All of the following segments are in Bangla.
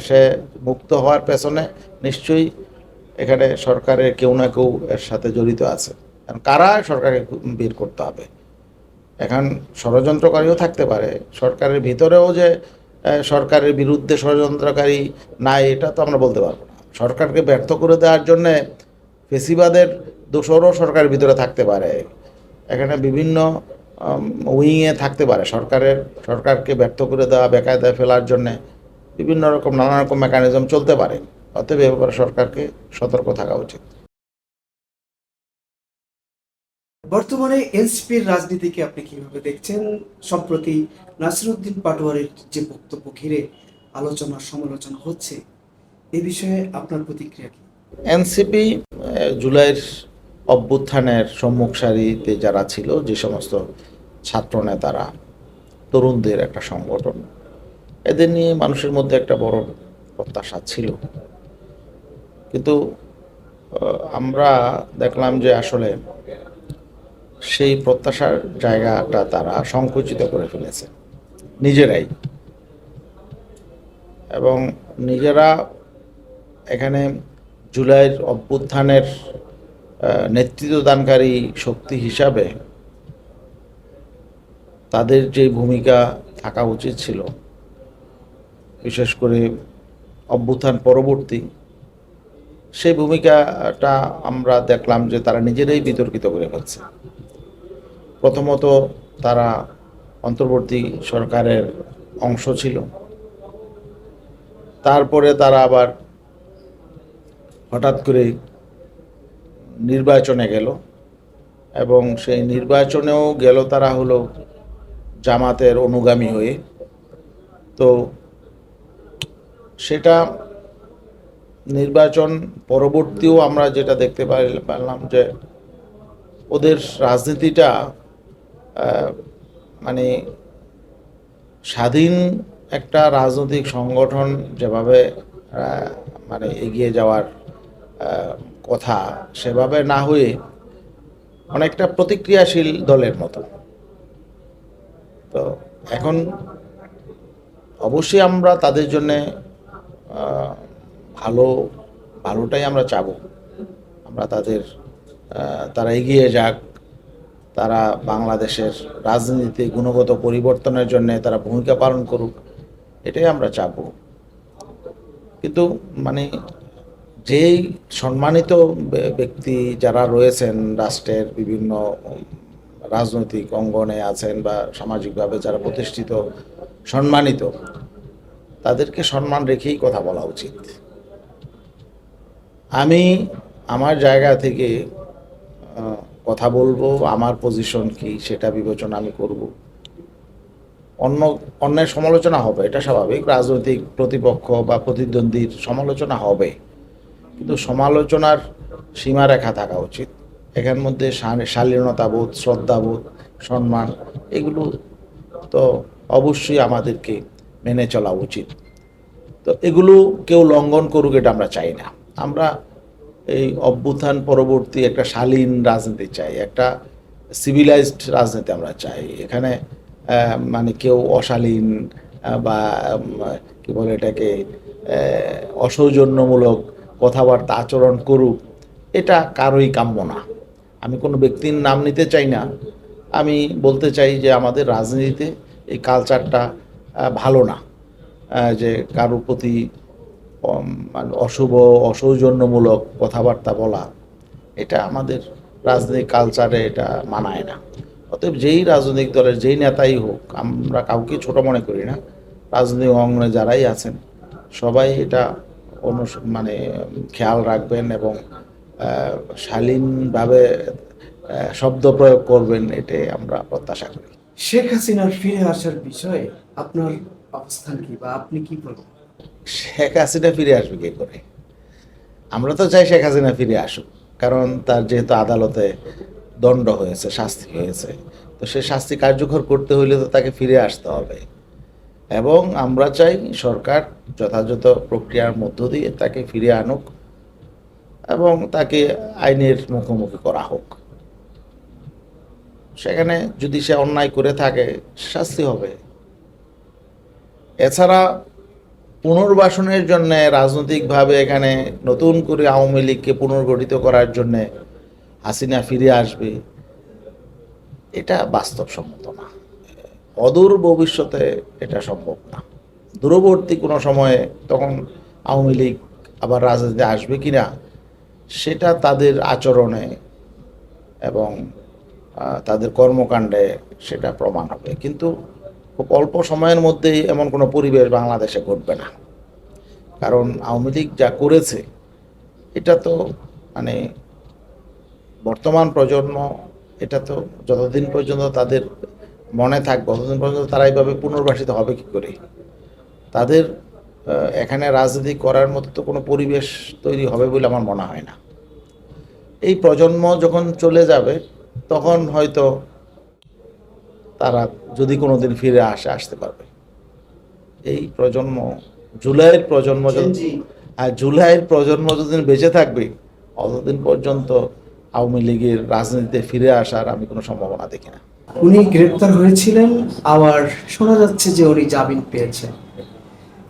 সে মুক্ত হওয়ার পেছনে নিশ্চয়ই এখানে সরকারের কেউ না কেউ এর সাথে জড়িত আছে। কারণ কারা সরকারকে বের করতে হবে। এখন ষড়যন্ত্রকারীও থাকতে পারে সরকারের ভিতরেও, যে সরকারের বিরুদ্ধে ষড়যন্ত্রকারী নাই এটা তো আমরা বলতে পারবো না। সরকারকে ব্যর্থ করে দেওয়ার জন্যে ফেসিবাদের দোসরও সরকারের ভিতরে থাকতে পারে। এখানে বিভিন্ন উইংয়ে থাকতে পারে সরকারকে ব্যর্থ করে দেওয়া, বেকায়দায় ফেলার জন্যে বিভিন্ন রকম নানা রকম মেকানিজম চলতে পারে। অতএব এ ব্যাপারে সরকারকে সতর্ক থাকা উচিত। বর্তমানে এনসিপির রাজনীতিকে আপনি কিভাবে দেখছেন? সম্প্রতি নাসিরউদ্দিন পাটোয়ারির যে বক্তব্য ঘিরে আলোচনা সমালোচনা হচ্ছে, এ বিষয়ে আপনার প্রতিক্রিয়া কি? এনসিপি জুলাইয়ের অভ্যুত্থানের সম্মুখ সারিতে যারা ছিল, যে সমস্ত ছাত্র নেতারা, তরুণদের একটা সংগঠন, এদের নিয়ে মানুষের মধ্যে একটা বড় প্রত্যাশা ছিল। কিন্তু আমরা দেখলাম যে আসলে সেই প্রত্যাশার জায়গাটা তারা সংকুচিত করে ফেলেছে নিজেরাই, এবং নিজেরা এখানে জুলাইয়ের অভ্যুত্থানের নেতৃত্বদানকারী শক্তি হিসাবে তাদের যে ভূমিকা থাকা উচিত ছিল, বিশেষ করে অভ্যুত্থান পরবর্তী, সেই ভূমিকাটা আমরা দেখলাম যে তারা নিজেরাই বিতর্কিত করে ফেলছে। প্রথমত তারা অন্তর্বর্তী সরকারের অংশ ছিল, তারপরে তারা আবার হঠাৎ করে নির্বাচনে গেল, এবং সেই নির্বাচনেও গেল তারা হলো জামাতের অনুগামী হয়ে। তো সেটা নির্বাচন পরবর্তীও আমরা যেটা দেখতে পারলাম যে ওদের রাজনীতিটা মানে স্বাধীন একটা রাজনৈতিক সংগঠন যেভাবে মানে এগিয়ে যাওয়ার কথা, সেভাবে না হয়ে অনেকটা প্রতিক্রিয়াশীল দলের মতো। তো এখন অবশ্যই আমরা তাদের জন্যে ভালোটাই আমরা চাবো। আমরা তারা এগিয়ে যাক, তারা বাংলাদেশের রাজনীতিতে গুণগত পরিবর্তনের জন্য তারা ভূমিকা পালন করুক, এটাই আমরা চাবো। কিন্তু মানে যেই সম্মানিত ব্যক্তি যারা রয়েছেন রাষ্ট্রের বিভিন্ন রাজনৈতিক অঙ্গনে আছেন বা সামাজিকভাবে যারা প্রতিষ্ঠিত সম্মানিত, তাদেরকে সম্মান রেখেই কথা বলা উচিত। আমি আমার জায়গা থেকে কথা বলবো, আমার পজিশন কি সেটা বিবেচনা আমি করব। অন্যের সমালোচনা হবে, এটা স্বাভাবিক, রাজনৈতিক প্রতিপক্ষ বা প্রতিদ্বন্দ্বীর সমালোচনা হবে, কিন্তু সমালোচনার সীমারেখা থাকা উচিত। এখান মধ্যে শালীনতাবোধ, শ্রদ্ধাবোধ, সম্মান, এগুলো তো অবশ্যই আমাদেরকে মেনে চলা উচিত। তো এগুলো কেউ লঙ্ঘন করুক, এটা আমরা চাই না। আমরা এই অভ্যুত্থান পরবর্তী একটা শালীন রাজনীতি চাই, একটা সিভিলাইজড রাজনীতি আমরা চাই। এখানে মানে কেউ অশালীন বা কি বলে এটাকে অসৌজন্যমূলক কথাবার্তা আচরণ করুক, এটা কারোই কাম্য না। আমি কোনো ব্যক্তির নাম নিতে চাই না, আমি বলতে চাই যে আমাদের রাজনীতিতে এই কালচারটা ভালো না, যে কারোর প্রতি মানে অসৌজন্যমূলক কথাবার্তা বলা, এটা আমাদের রাজনৈতিক কালচারে এটা মানায় না। অতএব যেই রাজনৈতিক দলের যেই নেতাই হোক, আমরা কাউকে ছোট মনে করি না। রাজনৈতিক অঙ্গনে যারাই আছেন সবাই এটা মানে খেয়াল রাখবেন এবং শালীনভাবে শব্দ প্রয়োগ করবেন, এটাই আমরা প্রত্যাশা করি। শেখ হাসিনার ফিরে আসার বিষয়ে আপনার অবস্থান কি, বা আপনি কি বলবেন? শেখ হাসিনা ফিরে আসবে কী করে? আমরা তো চাই শেখ হাসিনা ফিরে আসুক, কারণ তার যেহেতু আদালতে দণ্ড হয়েছে, শাস্তি হয়েছে, তো সে শাস্তি কার্যকর করতে হইলে তো তাকে ফিরে আসতে হবে। এবং আমরা চাই সরকার যথাযথ প্রক্রিয়ার মধ্য দিয়ে তাকে ফিরে আনুক এবং তাকে আইনের মুখোমুখি করা হোক। সেখানে যদি সে অন্যায় করে থাকে শাস্তি হবে। এছাড়া পুনর্বাসনের জন্য রাজনৈতিকভাবে এখানে নতুন করে আওয়ামী লীগকে পুনর্গঠিত করার জন্য হাসিনা ফিরে আসবে, এটা বাস্তবসম্মত না। অদূর ভবিষ্যতে এটা সম্ভব না। দূরবর্তী কোনো সময়ে তখন আওয়ামী লীগ আবার রাজনীতিতে আসবে কিনা সেটা তাদের আচরণে এবং তাদের কর্মকাণ্ডে সেটা প্রমাণ হবে। কিন্তু খুব অল্প সময়ের মধ্যেই এমন কোনো পরিবেশ বাংলাদেশে ঘটবে না। কারণ আওয়ামী লীগ যা করেছে এটা তো মানে বর্তমান প্রজন্ম, এটা তো যতদিন পর্যন্ত তাদের মনে থাকবে ততদিন পর্যন্ত তারা এইভাবে পুনর্বাসিত হবে কি করে? তাদের এখানে রাজনীতি করার মতো তো কোনো পরিবেশ তৈরি হবে বলে আমার মনে হয় না। এই প্রজন্ম যখন চলে যাবে তখন হয়তো তারা যদি কোনো দিন ফিরে আসতে পারবে। এই প্রজন্ম, জুলাইয়ের প্রজন্ম জুলাইয়ের প্রজন্ম যতদিন বেঁচে থাকবে অতদিন পর্যন্ত আওয়ামী লীগের রাজনীতিতে ফিরে আসার আমি কোনো সম্ভাবনা দেখি না। উনি গ্রেপ্তার হয়েছিলেন, আবার শোনা যাচ্ছে যে উনি জামিন পেয়েছেন।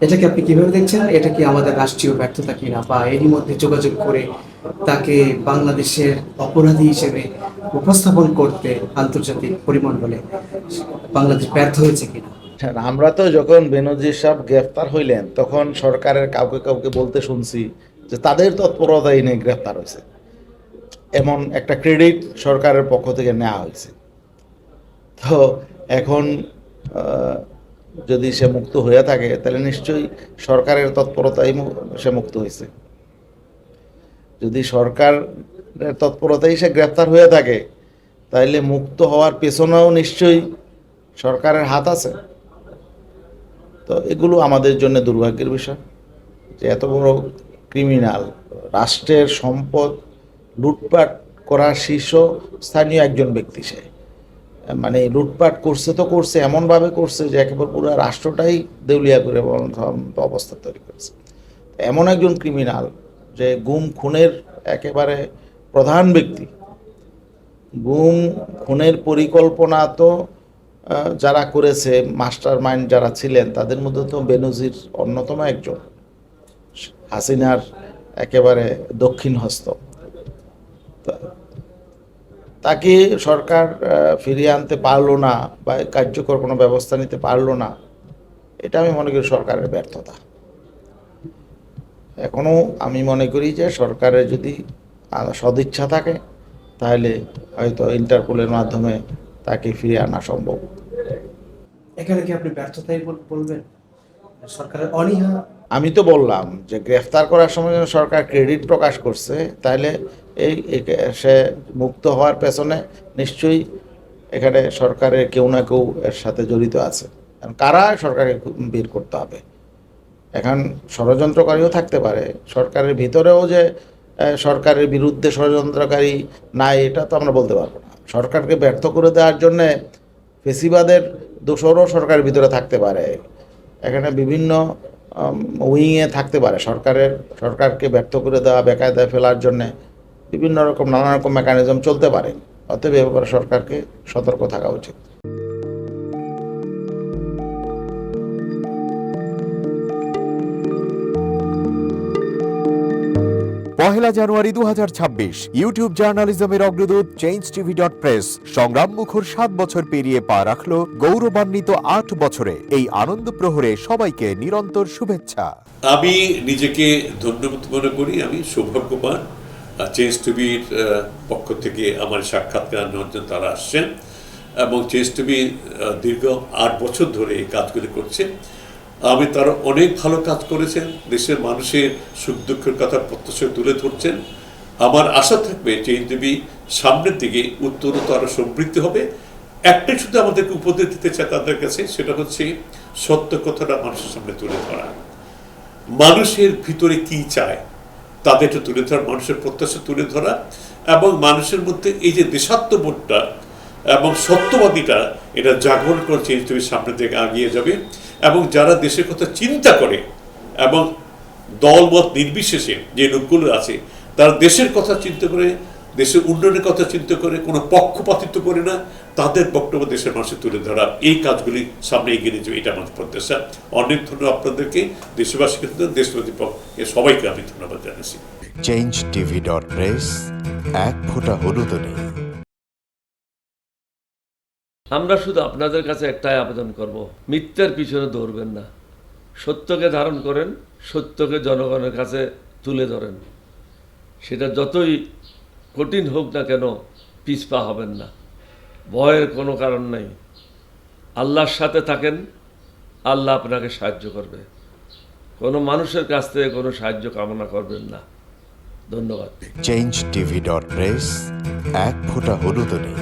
এটাকে আপনি কিভাবে দেখছেন? এটা কি আমাদের রাষ্ট্রীয় ব্যর্থতা কিনা, বা এরই মধ্যে যোগাযোগ করে তাকে বাংলাদেশের অপরাধী হিসেবে উপস্থাপন করতে আন্তর্জাতিক পরিমণ্ডলে বাংলাদেশ ব্যর্থ হয়েছে কিনা? আমরা তো যখন বেনজির সাহেব গ্রেফতার হইলেন তখন সরকারের কাউকে কাউকে বলতে শুনছি যে তাদের তৎপরতাই নিয়ে গ্রেফতার হয়েছে, এমন একটা ক্রেডিট সরকারের পক্ষ থেকে নেওয়া হয়েছে। তো এখন যদি সে মুক্ত হয়ে থাকে তাহলে নিশ্চয়ই সরকারের তৎপরতাই সে মুক্ত হয়েছে। যদি সরকারের তৎপরতাই সে গ্রেফতার হয়ে থাকে তাহলে মুক্ত হওয়ার পেছনেও নিশ্চয়ই সরকারের হাত আছে। তো এগুলো আমাদের জন্য দুর্ভাগ্যের বিষয় যে এত বড় ক্রিমিনাল, রাষ্ট্রের সম্পদ লুটপাট করার শীর্ষস্থানীয় একজন ব্যক্তি, সে মানে লুটপাট করছে তো করছে, এমনভাবে করছে যে একেবারে পুরো রাষ্ট্রটাই দেউলিয়া করে অবস্থা তৈরি করেছে। এমন একজন ক্রিমিনাল যে গুম খুনের একেবারে প্রধান ব্যক্তি, গুম খুনের পরিকল্পনা তো যারা করেছে, মাস্টার মাইন্ড যারা ছিলেন তাদের মধ্যে তো বেনজির অন্যতম একজন, হাসিনার একেবারে দক্ষিণ হস্ত। তাকে সরকার ফিরিয়ে আনতে পারলো না বা কার্যকর কোনো ব্যবস্থা নিতে পারলো না, এটা আমি মনে করি সরকারের ব্যর্থতা। এখনও আমি মনে করি যে সরকারের যদি সদিচ্ছা থাকে তাহলে হয়তো ইন্টারপোলের মাধ্যমে তাকে ফিরিয়ে আনা সম্ভব। এখানে কি আপনি ব্যর্থতাই বলবেন, সরকারের অনীহা? আমি তো বললাম যে গ্রেফতার করার সময় সরকার ক্রেডিট প্রকাশ করছে, তাহলে সে মুক্ত হওয়ার পেছনে নিশ্চয়ই এখানে সরকারের কেউ না কেউ এর সাথে জড়িত আছে। কারা, সরকারকে বের করতে হবে। এখন ষড়যন্ত্রকারীও থাকতে পারে সরকারের ভিতরেও, যে সরকারের বিরুদ্ধে ষড়যন্ত্রকারী নাই এটা তো আমরা বলতে পারবো না। সরকারকে ব্যর্থ করে দেওয়ার জন্যে ফেসিবাদের দোষরও সরকারের ভিতরে থাকতে পারে, এখানে বিভিন্ন উইংয়ে থাকতে পারে। সরকারকে ব্যর্থ করে দেওয়া, বেকায়দায় ফেলার জন্যে বিভিন্ন রকম নানা রকম মেকানিজম চলতে পারে। অতএব এ ব্যাপারে সরকারকে সতর্ক থাকা উচিত। পহেলা জানুয়ারি 2026 ইউটিউব জার্নালিজমের অগ্রদূত changeTV.press সংগ্রাম মুখর 7 বছর পেরিয়ে পা রাখলো গৌরবান্বিত 8 বছরে। এই আনন্দ প্রহরে সবাইকে নিরন্তর শুভেচ্ছা। আমি নিজেকে ধন্যবাদ মনে করি, আমি সৌভাগ্যবান। চেঞ্জ টিভির পক্ষ থেকে আমার সাক্ষাৎকার নেওয়ার জন্য তারা আসছেন এবং চেঞ্জ টিভি দীর্ঘ 8 বছর ধরে এই কাজগুলি করছে। আমি তারা অনেক ভালো কাজ করেছেন, দেশের মানুষের সুখ দুঃখের কথা প্রত্যক্ষ তুলে ধরছেন। আমার আশা থাকবে চেঞ্জ টিভি সামনের দিকে উত্তরোত্তর আরও সমৃদ্ধ হবে। একটাই শুধু আমাদেরকে উপদেশ দিতে চায় তাদের কাছে, সেটা হচ্ছে সত্য কথাটা মানুষের সামনে তুলে ধরা, মানুষের ভিতরে কি চায় তাদেরটা তুলে ধরা, মানুষের প্রত্যাশা তুলে ধরা, এবং মানুষের মধ্যে এই যে দেশাত্মবোধটা এবং সত্যবাদীটা এটা জাগরণ করে চেঞ্জ টিভির সামনের দিকে এগিয়ে যাবে। এবং যারা দেশের কথা চিন্তা করে এবং দলমত নির্বিশেষে যে লোকগুলো আছে তারা দেশের কথা চিন্তা করে, দেশের উন্নয়নের কথা চিন্তা করে, কোনো পক্ষপাতিত্ব করে না, তাদের বক্তব্য দেশের মানুষের তুলে ধরা, এই কাজগুলি সামনে এগিয়ে নিয়ে যাবে, এটা আমাদের প্রত্যাশা। অনেক ধন্যবাদ আপনাদেরকে, দেশবাসীকে, দেশবাসী সবাইকে আমি ধন্যবাদ জানাচ্ছি। changetv.press, এক ফোঁটা হলুদও নেই। আমরা শুধু আপনাদের কাছে একটাই আবেদন করব, মিথ্যার পিছনে দৌড়বেন না, সত্যকে ধারণ করেন, সত্যকে জনগণের কাছে তুলে ধরেন। সেটা যতই কঠিন হোক না কেন পিছপা হবেন না, ভয়ের কোনো কারণ নাই। আল্লাহর সাথে থাকেন, আল্লাহ আপনাকে সাহায্য করবে। কোনো মানুষের কাছ থেকে কোনো সাহায্য কামনা করবেন না। ধন্যবাদ। changetv.press, এক ফোঁটা হলুদও নেই।